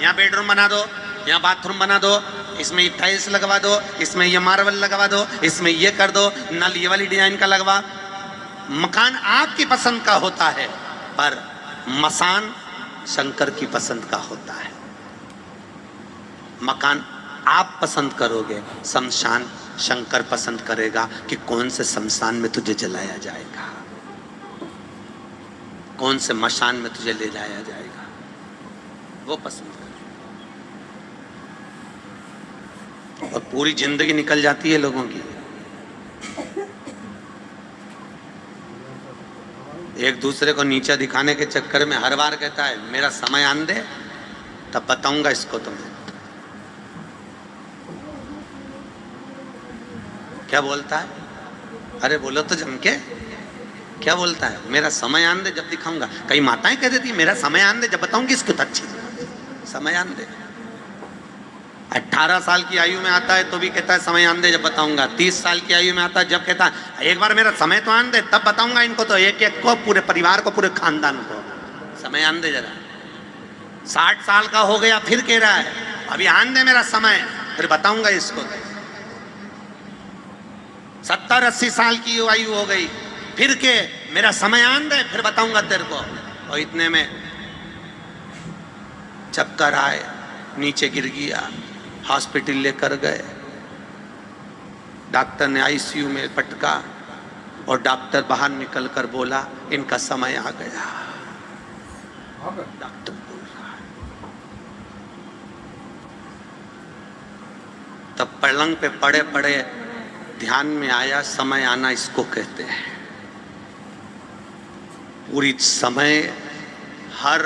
यहाँ बेडरूम बना दो, यहाँ बाथरूम बना दो, इसमें टाइल्स लगवा दो, इसमें ये मार्बल लगवा दो, इसमें ये कर दो, नल ये वाली डिजाइन का लगवा। मकान आपकी पसंद का होता है, पर मसान शंकर की पसंद का होता है। मकान आप पसंद करोगे, शमशान शंकर पसंद करेगा कि कौन से शमशान में तुझे जलाया जाएगा, कौन से मशान में तुझे ले जाया जाएगा, वो पसंद करेगा। और पूरी जिंदगी निकल जाती है लोगों की, एक दूसरे को नीचा दिखाने के चक्कर में हर बार कहता है मेरा समय आन दे तब बताऊंगा इसको तुम्हें। क्या बोलता है? अरे बोलो तो जम के, क्या बोलता है? मेरा समय आन दे जब दिखाऊंगा। कई माताएं कह देती मेरा समय आन दे जब बताऊंगी इसको तो अच्छी, समय आन दे। 18 साल की आयु में आता है तो भी कहता है समय आन दे जब बताऊंगा। 30 साल की आयु में आता है जब कहता है एक बार मेरा समय तो आन दे तब बताऊंगा इनको, तो एक एक को, पूरे परिवार को, पूरे खानदान को समय आन दे जरा। 60 साल का हो गया फिर कह रहा है अभी आन दे मेरा समय, फिर बताऊंगा इसको। 70-80 साल की आयु हो गई फिर के मेरा समय आन दे फिर बताऊंगा तेरे को। और इतने में चक्कर आए, नीचे गिर गया, हॉस्पिटल लेकर गए, डॉक्टर ने आईसीयू में पटका और डॉक्टर बाहर निकलकर बोला इनका समय आ गया। डॉक्टर बोल रहा है। तब पलंग पे पड़े पड़े ध्यान में आया समय आना इसको कहते हैं। पूरी समय हर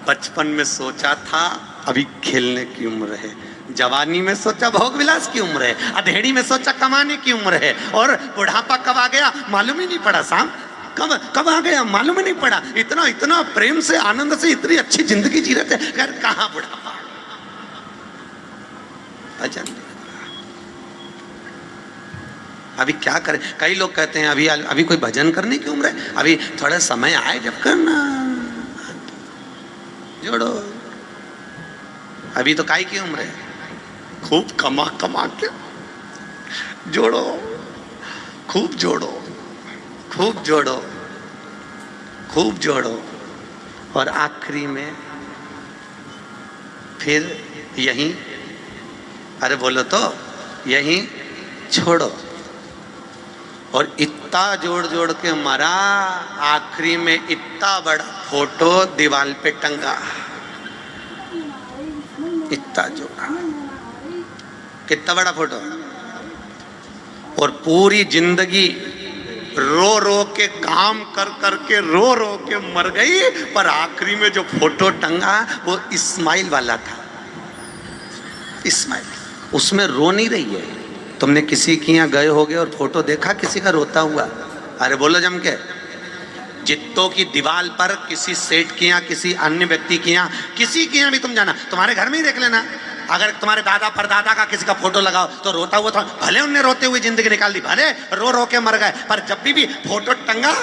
बचपन में सोचा था अभी खेलने की उम्र है, जवानी में सोचा भोग विलास की उम्र है, अधेड़ी में सोचा कमाने की उम्र है, और बुढ़ापा कब आ गया मालूम ही नहीं पड़ा। साहब कब आ गया मालूम ही नहीं पड़ा। इतना इतना प्रेम से आनंद से इतनी अच्छी जिंदगी जी रहे थे, खैर कहाँ बुढ़ापा। भजन अभी क्या करें। कई लोग कहते हैं अभी कोई भजन करने की उम्र है, अभी थोड़ा समय आए जब करना। जोड़ो, अभी तो काय की उम्र है, खूब कमा कमा के जोड़ो, खूब जोड़ो, खूब जोड़ो, खूब जोड़ो, और आखिरी में फिर यहीं, अरे बोलो तो यहीं छोड़ो। और इतना जोड़ जोड़ के मरा, आखिरी में इतना बड़ा फोटो दीवार पे टंगा, इतना जोड़ा, कितना बड़ा फोटो। और पूरी जिंदगी रो रो के काम कर कर के रो रो के मर गई, पर आखिरी में जो फोटो टंगा वो इस्माइल वाला था। इस्माइल, उसमें रो नहीं रही है। तुमने किसी के यहाँ गए होगे और फोटो देखा किसी का रोता हुआ? अरे बोलो जम के। जित्तों की दीवार पर किसी सेठ के यहाँ, किसी अन्य व्यक्ति के यहाँ, किसी के यहाँ भी तुम जाना, तुम्हारे घर में ही देख लेना, अगर तुम्हारे दादा परदादा का किसी का फोटो लगाओ तो रोता हुआ था, भले उनने रोते हुए जिंदगी निकाल दी, भले रो रो के मर गए, पर जब भी फोटो टंगा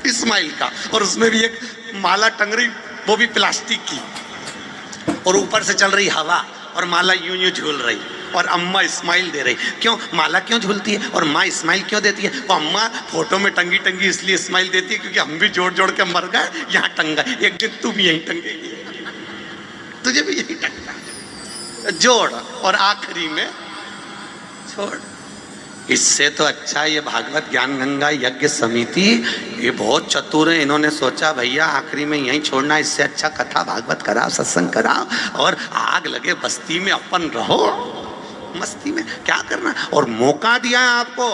इस्माइल का, और उसमें भी एक माला टंग रही, वो भी प्लास्टिक की, और ऊपर से चल रही हवा, और माला यूं यूं झूल रही, और अम्मा इस्माइल दे रही। क्यों माला क्यों झूलती है और माँ इस्माइल क्यों देती है? वो अम्मा फोटो में टंगी टंगी इसलिए इस्माइल देती है क्योंकि हम भी जोड़ जोड़ के मर गए, यहाँ टंगा, एक दिन तू भी यहीं टंगेगी, तुझे भी यहीं टंगा, जोड़ और आखिरी में छोड़। इससे तो अच्छा ये भागवत ज्ञान गंगा यज्ञ समिति, ये बहुत चतुर है, इन्होंने सोचा भैया आखिरी में यहीं छोड़ना, इससे अच्छा कथा भागवत कराओ, सत्संग कराओ, और आग लगे बस्ती में अपन रहो, मस्ती में क्या करना। और मौका दिया है आपको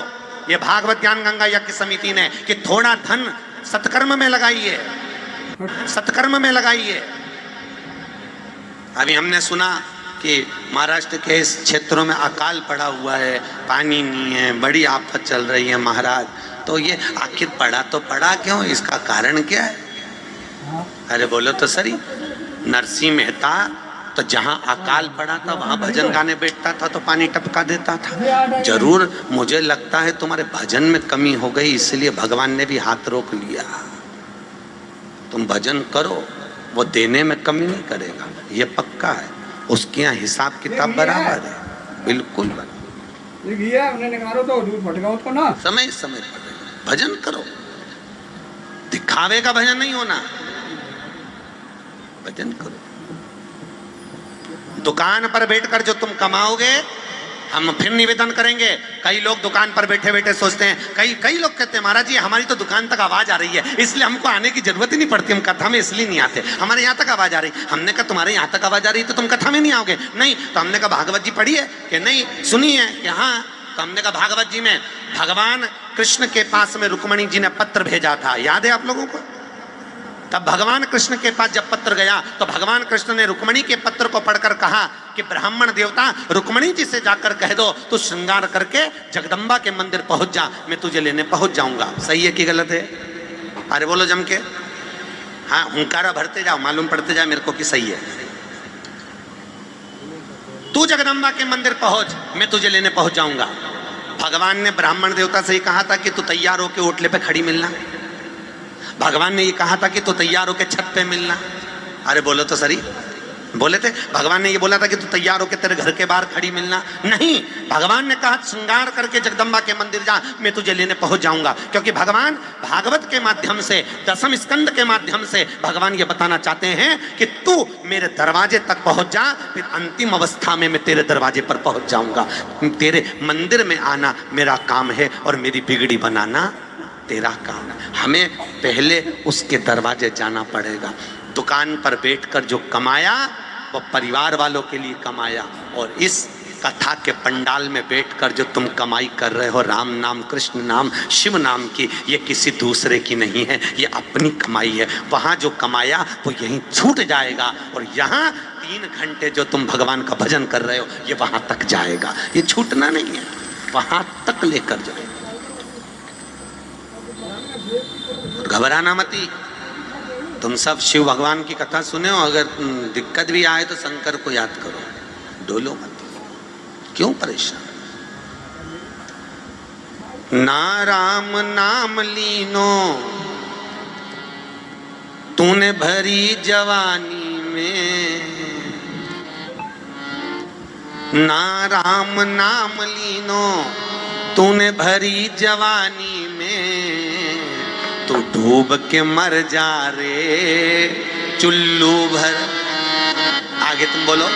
ये भागवत ज्ञान गंगा यज्ञ समिति ने कि थोड़ा धन सत्कर्म में लगाइए, सत्कर्म में लगाइए। अभी हमने सुना कि महाराष्ट्र के इस क्षेत्रों में अकाल पड़ा हुआ है, पानी नहीं है, बड़ी आफत चल रही है महाराज। तो ये आखिर पड़ा तो पड़ा क्यों, इसका कारण क्या है? अरे बोलो तो सही। नरसिंह मेहता तो जहाँ अकाल पड़ा था वहाँ भजन गाने बैठता था तो पानी टपका देता था। जरूर मुझे लगता है तुम्हारे भजन में कमी हो गई, इसलिए भगवान ने भी हाथ रोक लिया। तुम भजन करो, वो देने में कमी नहीं करेगा, ये पक्का है। उसके यहाँ हिसाब किताब बराबर है, बिल्कुल बराबर। तो दूध फटका उसको ना समय समय पर भजन करो, दिखावे का भजन नहीं होना, भजन करो। दुकान पर बैठकर जो तुम कमाओगे, हम फिर निवेदन करेंगे। कई लोग दुकान पर बैठे बैठे सोचते हैं, कई लोग कहते हैं महाराज जी हमारी तो दुकान तक आवाज आ रही है, इसलिए हमको आने की जरूरत ही नहीं पड़ती, हम कथा में इसलिए नहीं आते, हमारे यहाँ तक आवाज आ रही। हमने कहा तुम्हारे यहाँ तक आवाज आ रही तो तुम कथा में नहीं आओगे? नहीं। तो हमने कहा भागवत जी पढ़ी है कि नहीं? सुनी है कि हाँ? तो हमने कहा भागवत जी में भगवान कृष्ण के पास में रुक्मणी जी ने पत्र भेजा था, याद है आप लोगों को? तब भगवान कृष्ण के पास जब पत्र गया तो भगवान कृष्ण ने रुक्मणी के पत्र को पढ़कर कहा कि ब्राह्मण देवता रुक्मणी जी से जाकर कह दो तू श्रृंगार करके जगदम्बा के मंदिर पहुंच जा, मैं तुझे लेने पहुंच जाऊंगा। सही है कि गलत है? अरे बोलो जम के। हाँ, हुंकारा भरते जाओ, मालूम पड़ते जाए मेरे को कि सही है। तू जगदम्बा के मंदिर पहुंच, मैं तुझे लेने पहुंच जाऊंगा। भगवान ने ब्राह्मण देवता से ही कहा था कि तू तैयार होके ओटले पे खड़ी मिलना। भगवान ने ये कहा था कि तू तैयार होके छत पे मिलना। अरे बोलो तो सही, बोले थे? भगवान ने ये बोला था कि तू तैयार होके तेरे घर के बाहर खड़ी मिलना? नहीं, भगवान ने कहा श्रृंगार करके जगदम्बा के मंदिर जा, मैं तुझे लेने पहुंच जाऊंगा। क्योंकि भगवान भागवत के माध्यम से, दसम स्कंद के माध्यम से भगवान ये बताना चाहते हैं कि तू मेरे दरवाजे तक पहुंच जा, फिर अंतिम अवस्था में मैं तेरे दरवाजे पर पहुंच जाऊंगा। तेरे मंदिर में आना मेरा काम है और मेरी बिगड़ी बनाना तेरा काम है। हमें पहले उसके दरवाजे जाना पड़ेगा। दुकान पर बैठकर जो कमाया वो परिवार वालों के लिए कमाया, और इस कथा के पंडाल में बैठकर जो तुम कमाई कर रहे हो राम नाम, कृष्ण नाम, शिव नाम की, ये किसी दूसरे की नहीं है, ये अपनी कमाई है। वहाँ जो कमाया वो यहीं छूट जाएगा, और यहाँ 3 घंटे जो तुम भगवान का भजन कर रहे हो ये वहाँ तक जाएगा, ये छूटना नहीं है, वहाँ तक लेकर जाएगा। घबराना मती। तुम सब शिव भगवान की कथा सुने हो, अगर दिक्कत भी आए तो शंकर को याद करो, डोलो मत। क्यों परेशान? ना राम नाम लीनो तूने भरी जवानी में, ना राम नाम लीनो तूने भरी जवानी में, तू डूब के मर जा रे चुल्लू भर। आगे तुम बोलो,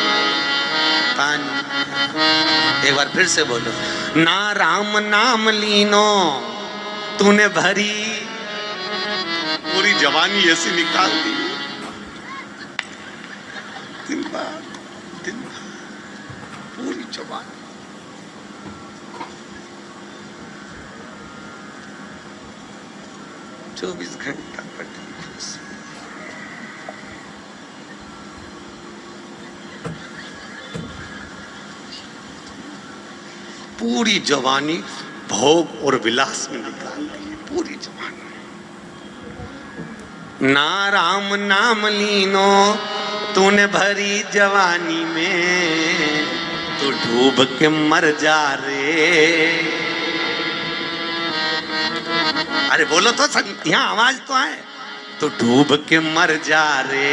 एक बार फिर से बोलो। ना राम नाम लीनो तूने भरी, पूरी जवानी ऐसी निकाल दी, दिन बाद पूरी जवानी। 24 घंटा पड़ी पूरी जवानी भोग और विलास में निकाल दी, पूरी जवानी। ना राम नाम लीनो तूने भरी जवानी में, तू डूब के मर जा रे। अरे बोलो तो, यहाँ आवाज तो आए। तो डूब के मर जा रे।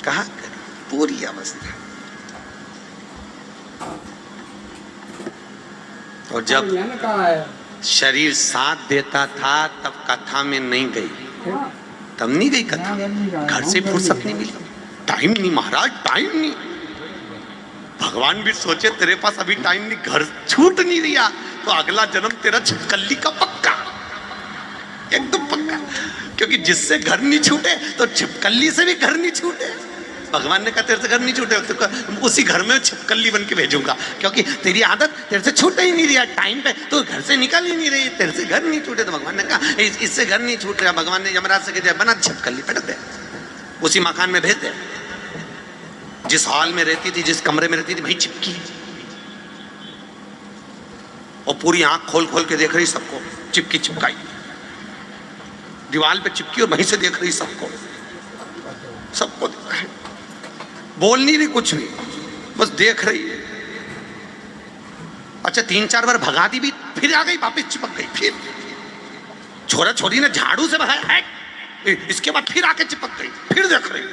कहा पूरी अवस्था। और जब शरीर साथ देता था तब कथा में नहीं गई, तब नहीं गई कथा। घर से फुर्सत नहीं मिली, टाइम नहीं महाराज, टाइम नहीं। भगवान भी सोचे तेरे पास अभी टाइम नहीं, घर छूट नहीं दिया तो अगला जन्म तेरा छिपकली का पक्का, एकदम पक्का। क्योंकि जिससे घर नहीं छूटे तो छिपकली से भी घर नहीं छूटे। भगवान ने कहा तेरे से घर नहीं छूटे तो उसी घर में छिपकली बन के भेजूंगा, क्योंकि तेरी आदत तेरे से छूट ही नहीं रहा टाइम पे, तो घर से निकल ही नहीं रही, तेरे से घर नहीं छूटे। तो भगवान ने कहा इससे घर नहीं छूट रहा। भगवान ने यमराज से कह दिया बना छिपकली, पटक दे, उसी मकान में भेज दे। जिस हॉल में रहती थी, जिस कमरे में रहती थी, वहीं चिपकी, और पूरी आंख खोल खोल के देख रही सबको, चिपकी चिपकाई दीवार पे चिपकी, और वहीं से देख रही सबको, सबको देख रही, बोल नहीं रही कुछ भी, बस देख रही है। अच्छा 3-4 बार भगा दी भी, फिर आ गई वापस चिपक गई, फिर छोरा छोरी ने झाड़ू से बहाया है, इसके बाद फिर आके चिपक गई, फिर देख रही।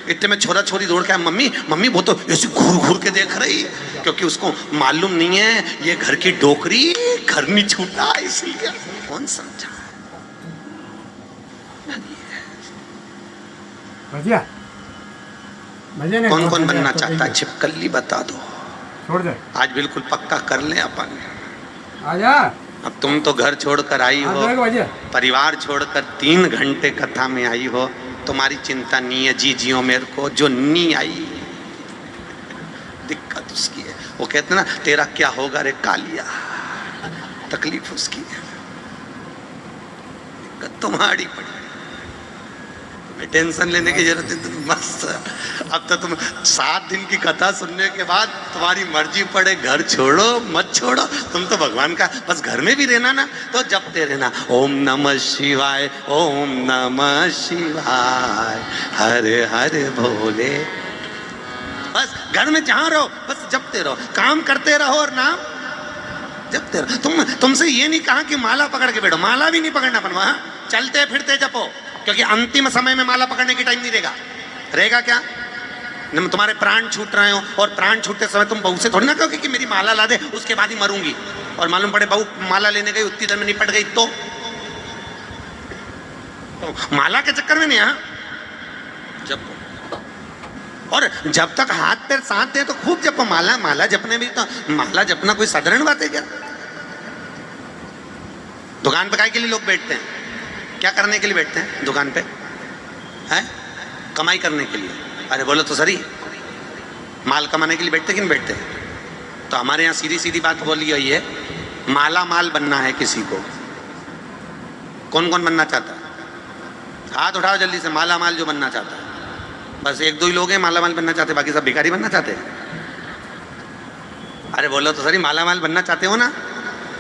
इतने में छोरा छोरी दौड़ के आया, मम्मी मम्मी वो तो ऐसे घूर घूर के देख रही, क्योंकि उसको मालूम नहीं है ये घर की डोकरी घर नहीं छूटा, इसलिए। कौन समझा? भजिया भजिया ने कौन कौन बनना चाहता है? छिपकली बता दो, छोड़ दे। आज बिल्कुल पक्का कर ले अपन। आजा। अब तुम तो घर छोड़कर आई हो, भजिया परिवार छोड़कर 3 घंटे कथा में आई हो, तुम्हारी चिंता नहीं है। जी जियो मेरे को, जो नहीं आई दिक्कत उसकी है। वो कहते ना तेरा क्या होगा रे कालिया, तकलीफ उसकी है, दिक्कत तुम्हारी पड़ी। टेंशन लेने की जरूरत है, तुम मस्त। अब तो तुम 7 दिन की कथा सुनने के बाद तुम्हारी मर्जी पड़े घर छोड़ो मत छोड़ो, तुम तो भगवान का बस घर में भी रहना ना तो जपते रहना, ओम नमः शिवाय, ओम नमः शिवाय, हरे हरे भोले। बस घर में जहां रहो बस जपते रहो, काम करते रहो और नाम जपते रहो। तुमसे ये नहीं कहा कि माला पकड़ के बैठो, माला भी नहीं पकड़ना अपन, वहां चलते फिरते जपो, क्योंकि अंतिम समय में माला पकड़ने की टाइम नहीं रहेगा। रहेगा क्या? तुम्हारे प्राण छूट रहे हो और प्राण छूटते समय तुम बहू से थोड़ी ना कहोगे कि मेरी माला ला दे, उसके बाद ही मरूंगी, और मालूम पड़े बहू माला लेने गई उतनी देर में निपट गई तो माला के चक्कर में नहीं। हाँ जपो, और जब तक हाथ पैर साथ दे तो खूब जपो। माला माला जपने में तो, माला जपना कोई साधारण बात है क्या? दुकान पे काय के लिए लोग बैठते हैं? क्या करने के लिए बैठते हैं दुकान पे? हैं कमाई करने के लिए। अरे बोलो तो सही, माल कमाने के लिए बैठते कि नहीं बैठते? तो हमारे यहाँ सीधी सीधी बात बोली गई है, माला माल बनना है किसी को। कौन कौन बनना चाहता है? हाथ उठाओ जल्दी से, माला माल जो बनना चाहता है। बस 1-2 ही लोग हैं माला माल बनना चाहते, बाकी सब भिखारी बनना चाहते हैं। अरे बोलो तो सही, माला माल बनना चाहते हो ना?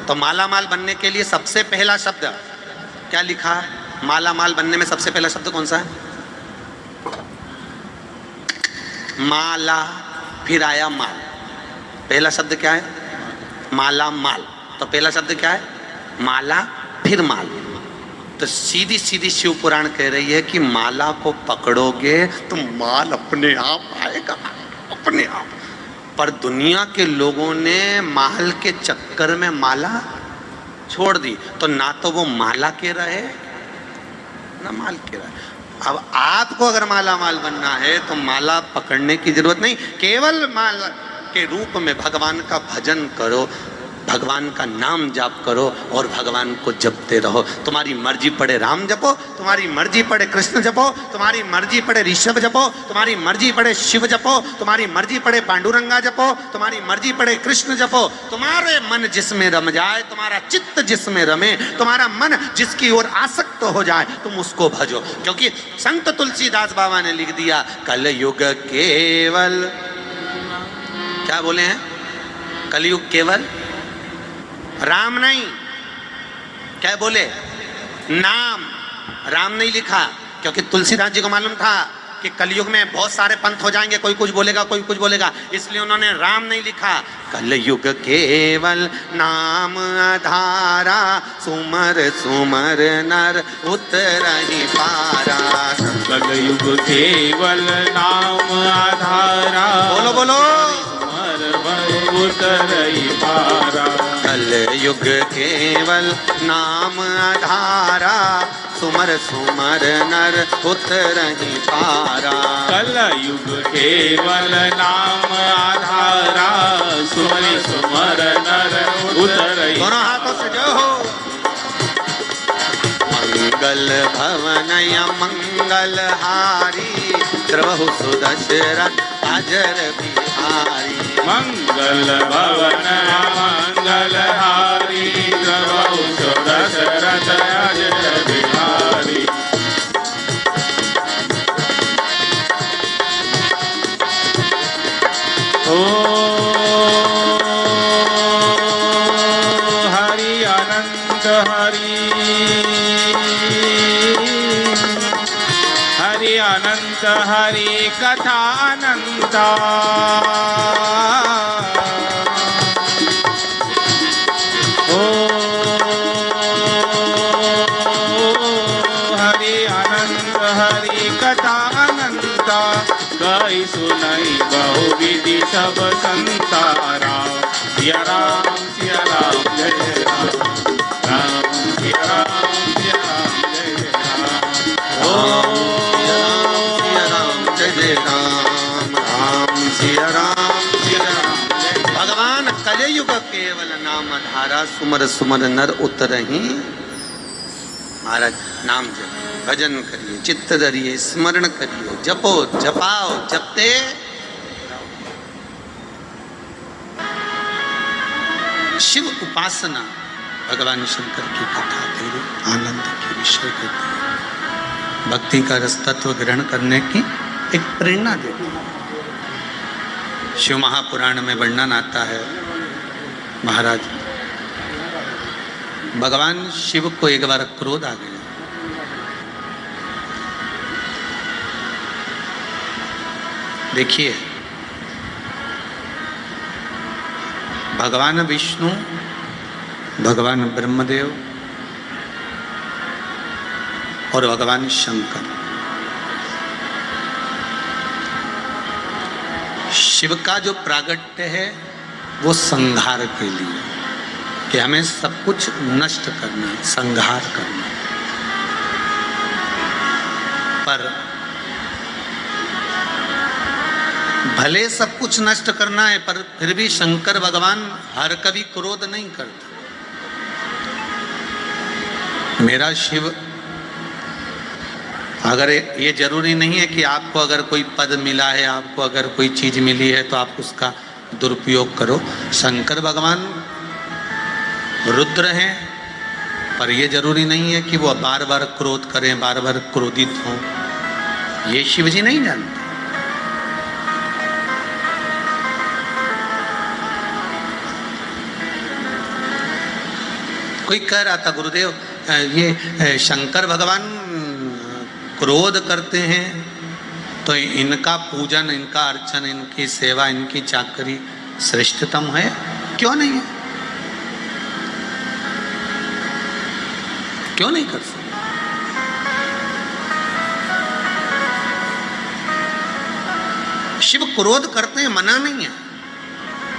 तो माला माल बनने के लिए सबसे पहला शब्द क्या लिखा? माला माल बनने में सबसे पहला शब्द कौन सा है? माला, फिर आया माल। पहला शब्द क्या है? माला माल। तो पहला शब्द क्या है? माला फिर माल। तो सीधी सीधी शिव पुराण कह रही है कि माला को पकड़ोगे तो माल अपने आप आएगा, अपने आप। पर दुनिया के लोगों ने माल के चक्कर में माला छोड़ दी, तो ना तो वो माला के रहे ना माल के रहे। अब आपको अगर माला माल बनना है तो माला पकड़ने की जरूरत नहीं, केवल माला के रूप में भगवान का भजन करो, भगवान का नाम जाप करो और भगवान को जपते रहो। तुम्हारी मर्जी पड़े राम जपो, तुम्हारी मर्जी पड़े कृष्ण जपो, तुम्हारी मर्जी पड़े ऋषभ जपो, तुम्हारी मर्जी पड़े शिव जपो, तुम्हारी मर्जी पड़े पांडुरंगा जपो, तुम्हारी मर्जी पड़े कृष्ण जपो। तुम्हारे मन जिसमें रम जाए, तुम्हारा चित्त जिसमें रमे, तुम्हारा मन जिसकी ओर आसक्त हो जाए, तुम उसको भजो। क्योंकि संत तुलसीदास बाबा ने लिख दिया, कलयुग केवल, क्या बोले हैं? कलयुग केवल राम नहीं, क्या बोले? नाम। राम नहीं लिखा, क्योंकि तुलसीदास जी को मालूम था कि कलयुग में बहुत सारे पंथ हो जाएंगे, कोई कुछ बोलेगा कोई कुछ बोलेगा, इसलिए उन्होंने राम नहीं लिखा। कलयुग केवल नाम आधारा, सुमर सुमर नर उतरहि पारा। कलयुग केवल नाम आधारा, बोलो बोलो, उतरहि पारा। कलयुग केवल नाम आधारा, सुमर सुमर नर उतरहि पारा। कलयुग केवल नाम आधारा, सुमर सुमर नर उतरहि। दोनों हाथों से जो हो। मंगल भवन मंगल हारी, द्रवहु सुदशरथ अजर बिहारी। मंगल भवन मंगल हारी, द्रवहु सुदशरथ अजर बिहारी। ओ हरि अनंत हरि, हरि अनंत हरि कथा अनंता। ओ अनंत हरि कथा अनंत कई सुनई बहुविधि सब संता राम सिया राम जय जय राम राम सिया राम जय राम ओम सिया राम जय जय राम राम सिया राम भगवान कलयुग केवल नाम धारा सुमर सुमर नर उतरहि। महाराज नाम जप भजन करिए, चित्त धरिए, स्मरण करिए, जपो जपाओ, जपते शिव उपासना भगवान शंकर की कथा तेरे आनंद के विषय देती है, भक्ति का रस तत्व ग्रहण करने की एक प्रेरणा देती है। शिव महापुराण में वर्णन आता है, महाराज भगवान शिव को एक बार क्रोध आ गया। देखिए भगवान विष्णु, भगवान ब्रह्मदेव और भगवान शंकर, शिव का जो प्रागट्य है वो संहार के लिए, कि हमें सब कुछ नष्ट करना है, संहार करना है। पर भले सब कुछ नष्ट करना है, पर फिर भी शंकर भगवान हर कभी क्रोध नहीं करते। मेरा शिव, अगर ये जरूरी नहीं है कि आपको अगर कोई पद मिला है, आपको अगर कोई चीज मिली है तो आप उसका दुरुपयोग करो। शंकर भगवान रुद्र हैं, पर यह जरूरी नहीं है कि वो बार बार क्रोध करें, बार बार क्रोधित हों। ये शिव जी नहीं जानते। कोई कह रहा था गुरुदेव ये शंकर भगवान क्रोध करते हैं तो इनका पूजन, इनका अर्चन, इनकी सेवा, इनकी चाकरी श्रेष्ठतम है। क्यों नहीं है? क्यों नहीं कर सकते? शिव क्रोध करते हैं, मना नहीं है,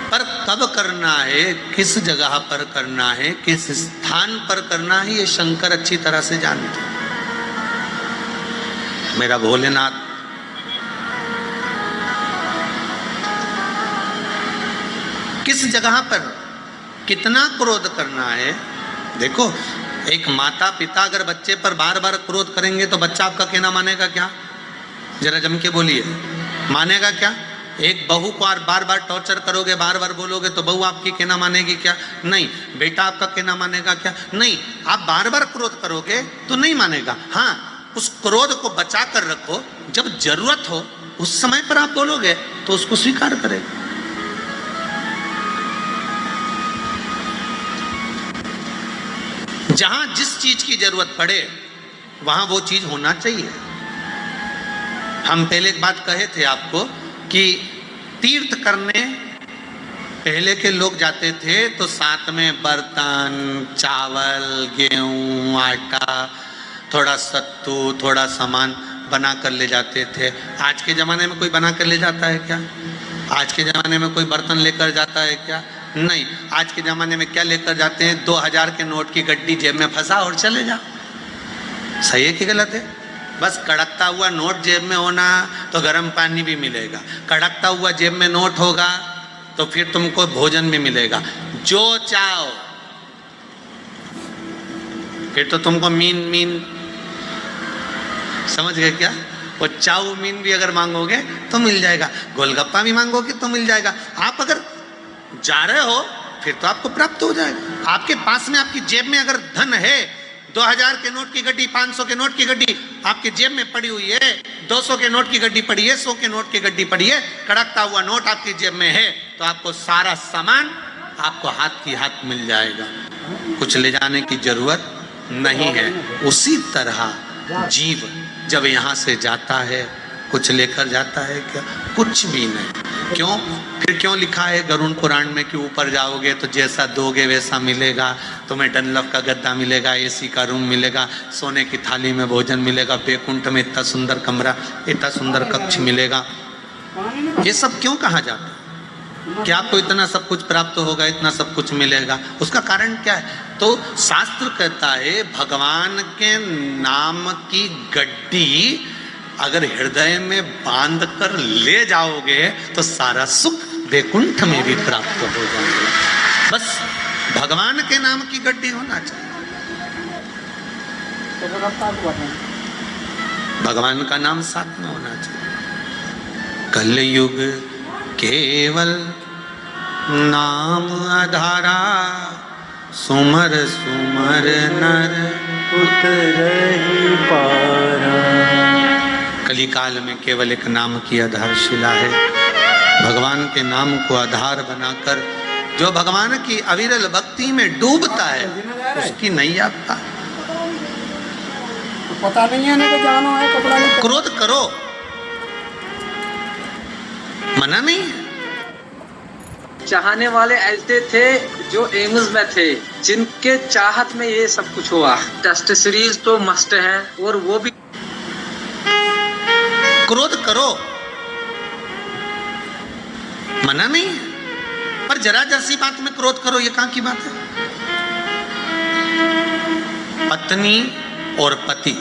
पर कब करना है, किस जगह पर करना है, किस स्थान पर करना है, ये शंकर अच्छी तरह से जानते हैं। मेरा भोलेनाथ किस जगह पर कितना क्रोध करना है। देखो, एक माता पिता अगर बच्चे पर बार बार क्रोध करेंगे तो बच्चा आपका कहना मानेगा क्या? जरा जम के बोलिए, मानेगा क्या? एक बहू को बार बार टॉर्चर करोगे, बार बार बोलोगे तो बहू आपकी कहना मानेगी क्या? नहीं। बेटा आपका कहना मानेगा क्या? नहीं। आप बार बार क्रोध करोगे तो नहीं मानेगा। हाँ, उस क्रोध को बचा कर रखो, जब जरूरत हो उस समय पर आप बोलोगे तो उसको स्वीकार करेगा। जहां जिस चीज की जरूरत पड़े वहां वो चीज होना चाहिए। हम पहले एक बात कहे थे आपको कि तीर्थ करने पहले के लोग जाते थे तो साथ में बर्तन, चावल, गेहूं, आटा, थोड़ा सत्तू, थोड़ा सामान बना कर ले जाते थे। आज के ज़माने में कोई बना कर ले जाता है क्या? आज के ज़माने में कोई बर्तन लेकर जाता है क्या? नहीं। आज के ज़माने में क्या लेकर जाते हैं? 2000 के नोट की गड्डी जेब में फंसा और चले जाओ। सही है कि गलत है? बस कड़कता हुआ नोट जेब में होना तो गर्म पानी भी मिलेगा, कड़कता हुआ जेब में नोट होगा तो फिर तुमको भोजन भी मिलेगा, जो चाहो। फिर तो तुमको मीन समझ गए क्या? वो चाउमीन भी अगर मांगोगे तो मिल जाएगा, गोलगप्पा भी मांगोगे तो मिल जाएगा। आप अगर जा रहे हो फिर तो आपको प्राप्त हो जाएगा। आपके पास में, आपकी जेब में अगर धन है, 2000 के नोट की गड्डी, 500 के नोट की गड्डी आपके जेब में पड़ी हुई है, 200 के नोट की गड्डी पड़ी है, 100 के नोट की गड्डी पड़ी है, कड़कता हुआ नोट आपकी जेब में है, तो आपको सारा सामान आपको हाथ की हाथ मिल जाएगा, कुछ ले जाने की जरूरत नहीं है। उसी तरह जीव जब यहाँ से जाता है कुछ लेकर जाता है क्या? कुछ भी नहीं। क्यों? फिर क्यों लिखा है गरुड़ पुराण में कि ऊपर जाओगे तो जैसा दोगे वैसा मिलेगा, तुम्हें डनलप का गद्दा मिलेगा, एसी का रूम मिलेगा, सोने की थाली में भोजन मिलेगा, बैकुंठ में इतना सुंदर कमरा, इतना सुंदर कक्ष मिलेगा। ये सब क्यों कहा जाता है कि आपको इतना सब कुछ प्राप्त होगा, इतना सब कुछ मिलेगा? उसका कारण क्या है? तो शास्त्र कहता है भगवान के नाम की गड्डी अगर हृदय में बांध कर ले जाओगे तो सारा सुख वैकुंठ में भी प्राप्त हो जाएगा। बस भगवान के नाम की गड्डी होना चाहिए। भगवान का नाम साथ में होना चाहिए। कलयुग केवल नाम आधारा, सुमर सुमर नर उतरहि पारा। कलिकाल में केवल एक नाम की आधारशिला है। भगवान के नाम को आधार बनाकर जो भगवान की अविरल भक्ति में डूबता है उसकी नैया पार। पता नहीं है ना कि जानो है कपड़ा नहीं। क्रोध करो, मना नहीं है। चाहने वाले ऐसे थे जो एम्स में थे, जिनके चाहत में ये सब कुछ हुआ। टेस्ट सीरीज तो मस्ट है, और वो भी क्रोध करो, मना नहीं है, पर जरा जैसी बात में क्रोध करो, ये कहां की बात है? पत्नी और पति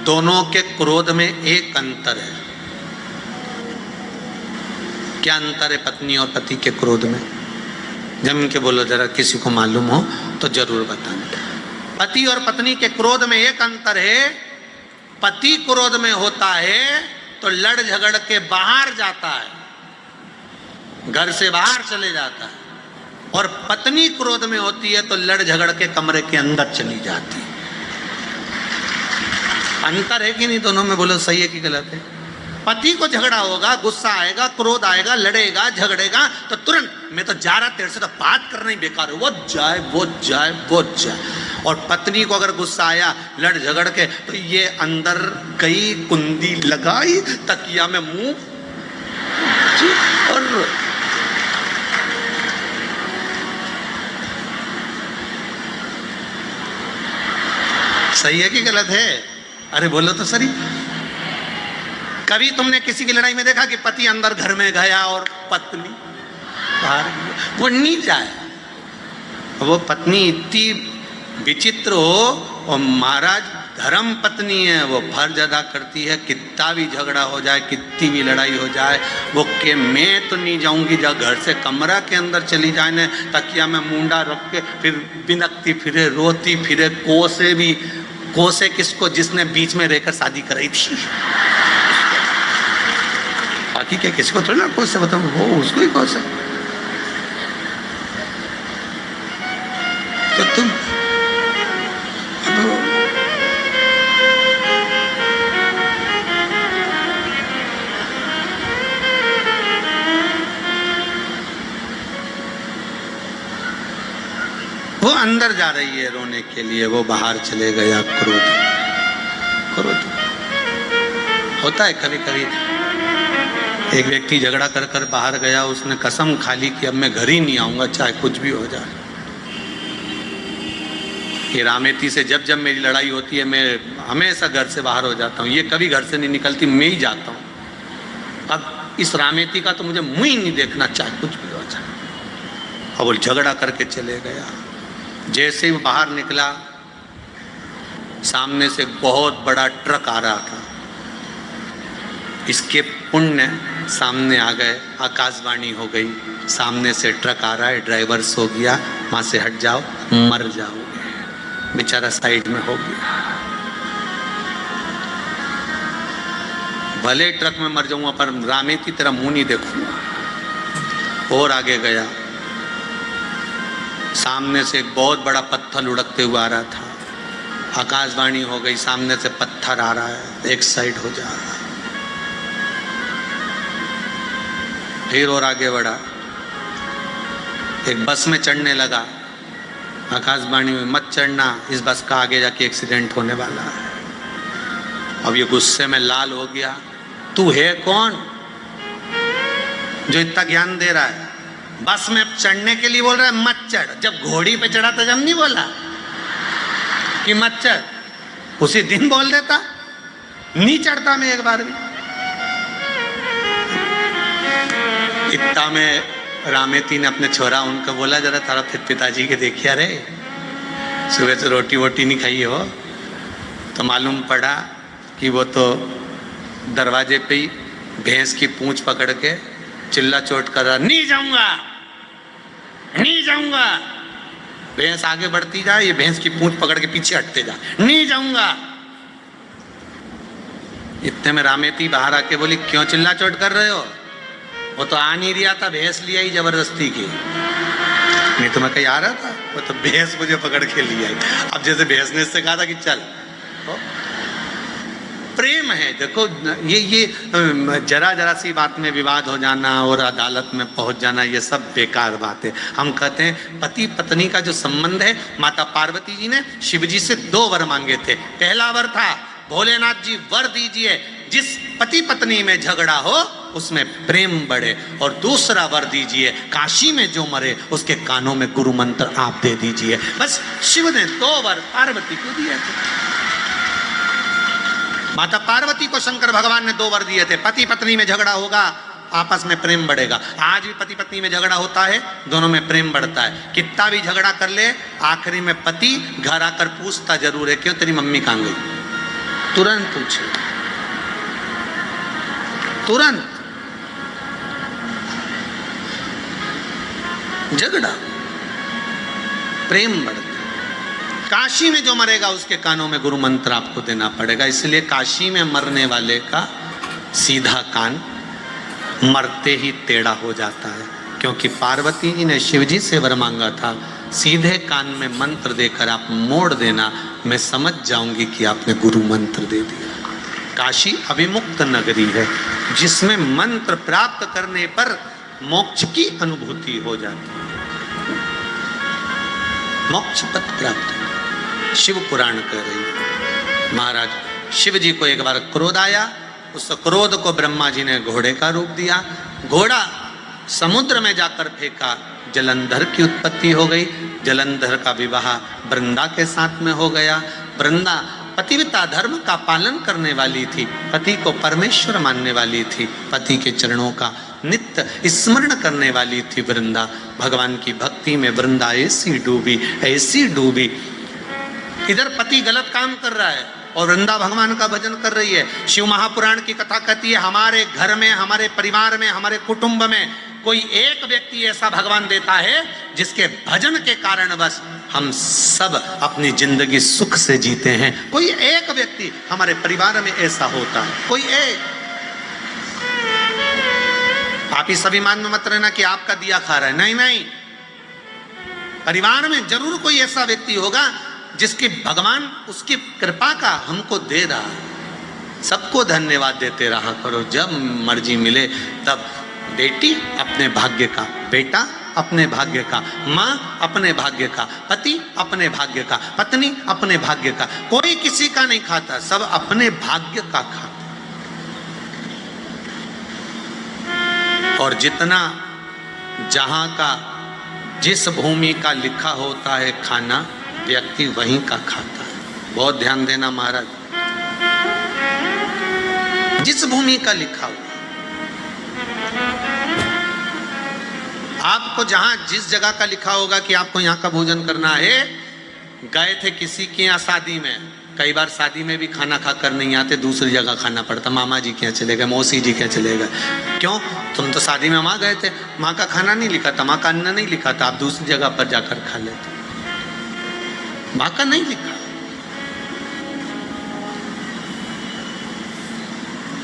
दोनों के क्रोध में एक अंतर है। क्या अंतर है पत्नी और पति के क्रोध में? जम के बोलो जरा, किसी को मालूम हो तो जरूर बताना। पति और पत्नी के क्रोध में एक अंतर है। पति क्रोध में होता है तो लड़ झगड़ के बाहर जाता है, घर से बाहर चले जाता है, और पत्नी क्रोध में होती है तो लड़ झगड़ के कमरे के अंदर चली जाती है। अंतर है कि नहीं दोनों में? बोलो सही है कि गलत है? पति को झगड़ा होगा, गुस्सा आएगा, क्रोध आएगा, लड़ेगा, झगड़ेगा तो तुरंत मैं तो जा रहा तेरे से तो बात करना ही बेकार है, वो जाए वो जाए वो जाए। और पत्नी को अगर गुस्सा आया, लड़ झगड़ के, तो ये अंदर गई, कुंडी लगाई, तकिया में मुंह और सही है कि गलत है? अरे बोलो तो सही। कभी तुमने किसी की लड़ाई में देखा कि पति अंदर घर में गया और पत्नी बाहर? वो नहीं जाए। वो पत्नी इतनी विचित्र हो, और महाराज धर्म पत्नी है, वो फर्ज अदा करती है। कितना भी झगड़ा हो जाए, कितनी भी लड़ाई हो जाए, वो के मैं तो नहीं जाऊंगी, जब घर से कमरा के अंदर चली जाए न, तकिया में मुंडा रख के फिर बिनकती फिरे, रोती फिरे, कोसे किसको? जिसने बीच में रहकर शादी कराई थी। बाकी क्या किसी को थोड़ी ना कोसे, बताओ वो उसको ही कोसे। तो तुम वो अंदर जा रही है रोने के लिए, वो बाहर चले गया क्रोध। क्रोध होता है कभी कभी। एक व्यक्ति झगड़ा कर कर बाहर गया, उसने कसम खा ली कि अब मैं घर ही नहीं आऊंगा चाहे कुछ भी हो जाए। ये रामेती से जब जब मेरी लड़ाई होती है मैं हमेशा घर से बाहर हो जाता हूँ। ये कभी घर से नहीं निकलती, मैं ही जाता हूँ। अब इस रामेती का तो मुझे मुंह ही नहीं देखना, चाहे कुछ भी हो जाए। अब वो झगड़ा करके चले गया। जैसे ही बाहर निकला, सामने से बहुत बड़ा ट्रक आ रहा था। इसके पुण्य सामने आ गए, आकाशवाणी हो गई, सामने से ट्रक आ रहा है, ड्राइवर सो गया, वहां से हट जाओ मर जाओगे। बेचारा साइड में हो गया। भले ट्रक में मर जाऊंगा पर रामेती तेरा मुंह नहीं देखूंगा। और आगे गया, सामने से एक बहुत बड़ा पत्थर लुढ़कते हुआ आ रहा था। आकाशवाणी हो गई, सामने से पत्थर आ रहा है, एक साइड हो जा रहा है। फिर और आगे बढ़ा, एक बस में चढ़ने लगा। आकाशवाणी में मत चढ़ना, इस बस का आगे जाके एक्सीडेंट होने वाला है। अब ये गुस्से में लाल हो गया, तू है कौन जो इतना ज्ञान दे रहा है? बस में चढ़ने के लिए बोल रहा है मत चढ़। जब घोड़ी पे चढ़ा था जब नहीं बोला कि मत चढ़? उसी दिन बोल देता, नहीं चढ़ता मैं एक बार भी। इतना में रामेती ने अपने छोरा उनको बोला, जरा तारा फिर पिताजी के देखिए, अरे सुबह से रोटी वोटी नहीं खाई हो। तो मालूम पड़ा कि वो तो दरवाजे पे ही भैंस की पूंछ पकड़ के चिल्ला चोट कर रहा, नहीं जाऊंगा नहीं जाऊंगा। भैंस आगे बढ़ती जा, ये भैंस की पूंछ पकड़ के पीछे हटते जा, नहीं जाऊंगा। इतने में रामेती बाहर आके बोली, क्यों चिल्ला चोट कर रहे हो? वो तो आ नहीं रहा था, भैंस लिया ही जबरदस्ती की। नहीं तो मैं कहीं आ रहा था, वो तो भैंस मुझे पकड़ के लिया ही। अब जैसे भैंस ने इससे कहा था कि चल, तो प्रेम है। देखो ये जरा जरा सी बात में विवाद हो जाना और अदालत में पहुंच जाना, ये सब बेकार बात है। हम कहते हैं पति पत्नी का जो संबंध है, माता पार्वती जी ने शिव जी से 2 वर मांगे थे। पहला वर था, भोलेनाथ जी वर दीजिए जिस पति पत्नी में झगड़ा हो उसमें प्रेम बढ़े। और दूसरा वर दीजिए, काशी में जो मरे उसके कानों में गुरु मंत्र आप दे दीजिए। बस शिव ने 2 वर पार्वती को दिए थे। माता पार्वती को शंकर भगवान ने 2 वर दिए थे, पति पत्नी में झगड़ा होगा आपस में प्रेम बढ़ेगा। आज भी पति पत्नी में झगड़ा होता है, दोनों में प्रेम बढ़ता है। कितना भी झगड़ा कर ले, आखिरी में पति घर आकर पूछता जरूर है, क्यों तेरी मम्मी कहाँ गई? तुरंत पूछे, तुरंत झगड़ा, प्रेम बढ़ता। काशी में जो मरेगा उसके कानों में गुरु मंत्र आपको देना पड़ेगा। इसलिए काशी में मरने वाले का सीधा कान मरते ही टेढ़ा हो जाता है, क्योंकि पार्वती जी ने शिव जी से वर मांगा था, सीधे कान में मंत्र देकर आप मोड़ देना, मैं समझ जाऊंगी कि आपने गुरु मंत्र दे दिया। काशी अभिमुक्त नगरी है जिसमें मंत्र प्राप्त करने पर मोक्ष की अनुभूति हो जाती है, मोक्ष पद प्राप्त। शिव पुराण कह रही है। महाराज शिव जी को एक बार क्रोध आया, उस क्रोध को ब्रह्मा जी ने घोड़े का रूप दिया। घोड़ा समुद्र में जाकर फेंका, जलंधर की उत्पत्ति हो गई। जलंधर का विवाह वृंदा के साथ में हो गया। वृंदा पतिव्रता धर्म का पालन करने वाली थी, पति को परमेश्वर मानने वाली थी, पति के चरणों का नित्य स्मरण करने वाली थी। वृंदा भगवान की भक्ति में वृंदा ऐसी डूबी। इधर पति गलत काम कर रहा है और वृंदा भगवान का भजन कर रही है। शिव महापुराण की कथा कहती है, हमारे घर में, हमारे परिवार में, हमारे कुटुंब में कोई एक व्यक्ति ऐसा भगवान देता है जिसके भजन के कारण बस हम सब अपनी जिंदगी सुख से जीते हैं। कोई एक व्यक्ति हमारे परिवार में ऐसा होता है, कोई एक। आप इस अभिमान में मत रहना कि आपका दिया खा रहा है, नहीं नहीं, परिवार में जरूर कोई ऐसा व्यक्ति होगा जिसकी भगवान उसकी कृपा का हमको दे रहा है। सबको धन्यवाद देते रहा करो, जब मर्जी मिले तब। बेटी अपने भाग्य का, बेटा अपने भाग्य का, माँ अपने भाग्य का, पति अपने भाग्य का, पत्नी अपने भाग्य का। कोई किसी का नहीं खाता, सब अपने भाग्य का खाता। और जितना जहां का जिस भूमि का लिखा होता है खाना, व्यक्ति वहीं का खाता है। बहुत ध्यान देना महाराज, जिस भूमि का लिखा हुआ, आपको जहां जिस जगह का लिखा होगा कि आपको यहाँ का भोजन करना है। गए थे किसी के यहाँ शादी में, कई बार शादी में भी खाना खाकर नहीं आते, दूसरी जगह खाना पड़ता। मामा जी के यहाँ चले गए, मौसी जी के यहाँ चले गए। क्यों? तुम तो शादी में वहां गए थे, माँ का खाना नहीं लिखा था, माँ का अन्न नहीं लिखा था, आप दूसरी जगह पर जाकर खा लेते। माँ का नहीं लिखा।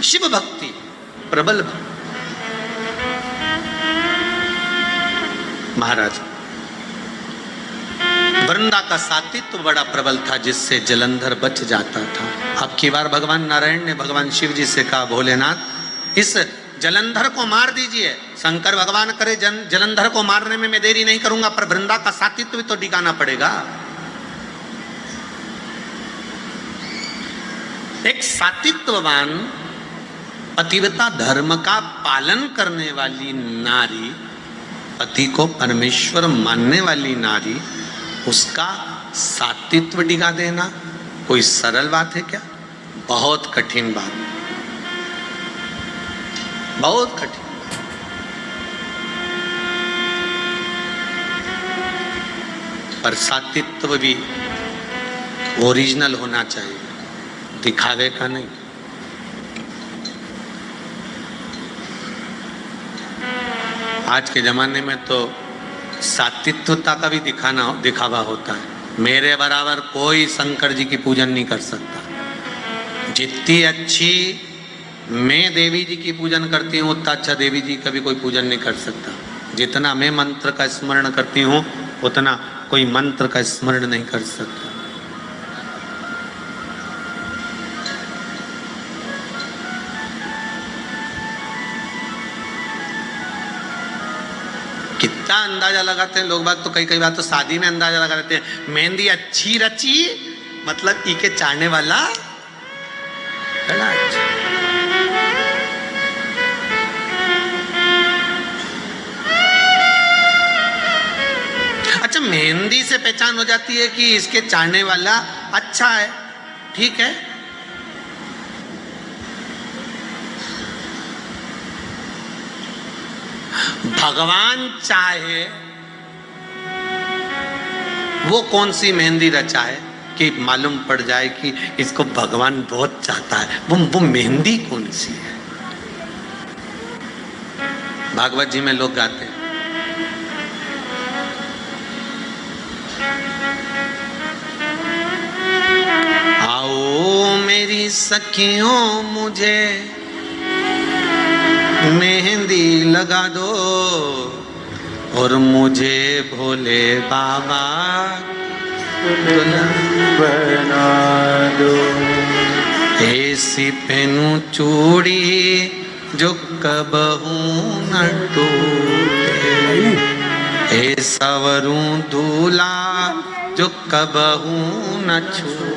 शिव भक्ति प्रबल भक्ति। महाराज वृंदा का सातित्व बड़ा प्रबल था, जिससे जलंधर बच जाता था। अब की बार भगवान नारायण ने भगवान शिव जी से कहा, भोलेनाथ इस जलंधर को मार दीजिए। शंकर भगवान करे जलंधर को मारने में मैं देरी नहीं करूंगा, पर वृंदा का सातित्व भी तो डिगाना पड़ेगा। एक सातित्ववान पतिव्रता धर्म का पालन करने वाली नारी, पति को परमेश्वर मानने वाली नारी, उसका सात्वित्व डिगा देना कोई सरल बात है क्या? बहुत कठिन बात, बहुत कठिन। पर सात्वित्व भी ओरिजिनल होना चाहिए, दिखावे का नहीं। आज के जमाने में तो सात्वित्वता का भी दिखावा होता है। मेरे बराबर कोई शंकर जी की पूजन नहीं कर सकता। जितनी अच्छी मैं देवी जी की पूजन करती हूँ उतना अच्छा देवी जी का भी कोई पूजन नहीं कर सकता। जितना मैं मंत्र का स्मरण करती हूँ उतना कोई मंत्र का स्मरण नहीं कर सकता। कितना अंदाजा लगाते हैं लोग बात, तो कई बात तो शादी में अंदाजा लगा देते हैं। मेहंदी अच्छी रची मतलब ई के चाहने वाला बड़ा अच्छा। अच्छा, मेहंदी से पहचान हो जाती है कि इसके चाहने वाला अच्छा है, ठीक है। भगवान चाहे वो कौन सी मेहंदी रचा है कि मालूम पड़ जाए कि इसको भगवान बहुत चाहता है, वो मेहंदी कौन सी है। भागवत जी में लोग गाते हैं, आओ मेरी सखियों मुझे मेहंदी लगा दो और मुझे भोले बाबा दुल्हन बना दो। ऐसी पहनूं चूड़ी जो कबहू न टूटे, ऐसा वरूं दूल्हा जो कबहू न छूटे।